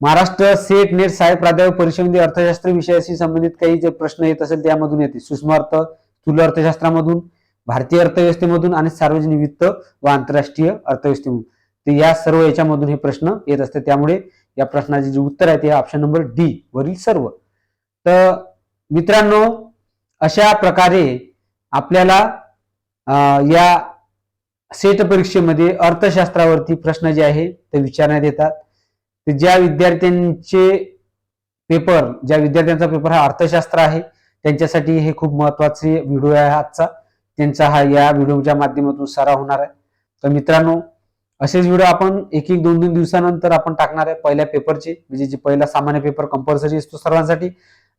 Speaker 1: महाराष्ट्र सेट नेट सहाय्यक प्राध्यापक परीक्षेमध्ये अर्थशास्त्र विषयाशी संबंधित काही जे प्रश्न येत असेल त्यामधून येते. सूक्ष्म अर्थ, स्थूल अर्थशास्त्रामधून, भारतीय अर्थव्यवस्थेमधून आणि सार्वजनिक वित्त व आंतरराष्ट्रीय अर्थव्यवस्थेमधून. तर या सर्व याच्यामधून हे प्रश्न येत असते. त्यामुळे या प्रश्नाचे जे उत्तर आहे ते ऑप्शन नंबर डी वरील सर्व. तर मित्रांनो, अशा प्रकारे आपल्याला या सेट परीक्षेमध्ये अर्थशास्त्रावरती प्रश्न जे आहे ते विचारण्यात येतात. तर ज्या विद्यार्थ्यांचा पेपर हा अर्थशास्त्र आहे त्यांच्यासाठी हे खूप महत्वाचे व्हिडिओ आहे आजचा. त्यांचा हा या व्हिडिओच्या माध्यमातून सराव होणार आहे. तर मित्रांनो, असेच व्हिडिओ आपण एक 2 दिवसानंतर आपण टाकणार आहे पहिल्या पेपरचे, म्हणजे जे पहिला सामान्य पेपर कंपल्सरी असतो सर्वांसाठी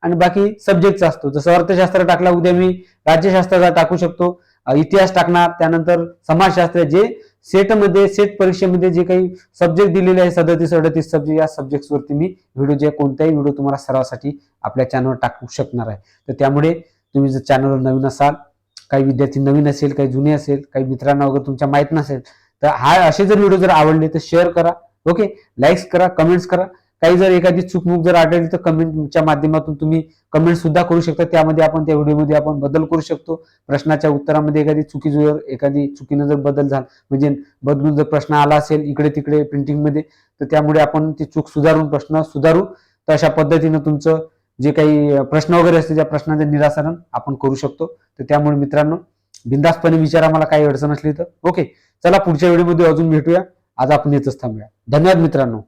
Speaker 1: आणि बाकी सब्जेक्टचा असतो. जसं अर्थशास्त्र टाकला, उद्या मी राज्यशास्त्राचा टाकू शकतो, इतिहास टाकणार, त्यानंतर समाजशास्त्र. जे सेट परीक्षेमध्ये जे काही सब्जेक्ट दिलेले आहे 37-38 सब्जेक्ट, या सब्जेक्ट वरती मी कोणताही व्हिडिओ तुम्हाला सरावासाठी आपल्या चॅनलवर टाकू शकणार आहे. तर त्यामुळे तुम्ही जर चॅनलवर नवीन असाल, काही विद्यार्थी नवीन असेल, काही जुने असेल, काही मित्रांना वगैरे तुमच्या माहित नसेल, तर असे जर व्हिडिओ जर आवडले तर शेअर करा, ओके, लाईक्स करा, कमेंट्स करा. काही जर एखादी चूकमूक जर आढळली तर कमेंटच्या माध्यमातून तुम्ही कमेंट सुद्धा करू शकता. त्यामध्ये आपण त्या व्हिडिओमध्ये आपण बदल करू शकतो. प्रश्नाच्या उत्तरामध्ये एखादी चुकीनं जर बदल झाला, म्हणजे बदलून जर प्रश्न आला असेल इकडे तिकडे प्रिंटिंगमध्ये, तर त्यामुळे आपण ती चूक प्रश्न सुधारू. तर अशा पद्धतीनं तुमचं जे काही प्रश्न वगैरे असते त्या प्रश्नांचं निराकरण आपण करू शकतो. तर त्यामुळे मित्रांनो, बिनधास्तपणे विचारा, मला काही अडचण असली तर. ओके, चला पुढच्या व्हिडिओमध्ये अजून भेटूया. आज आपण येतच थांबूया. धन्यवाद मित्रांनो.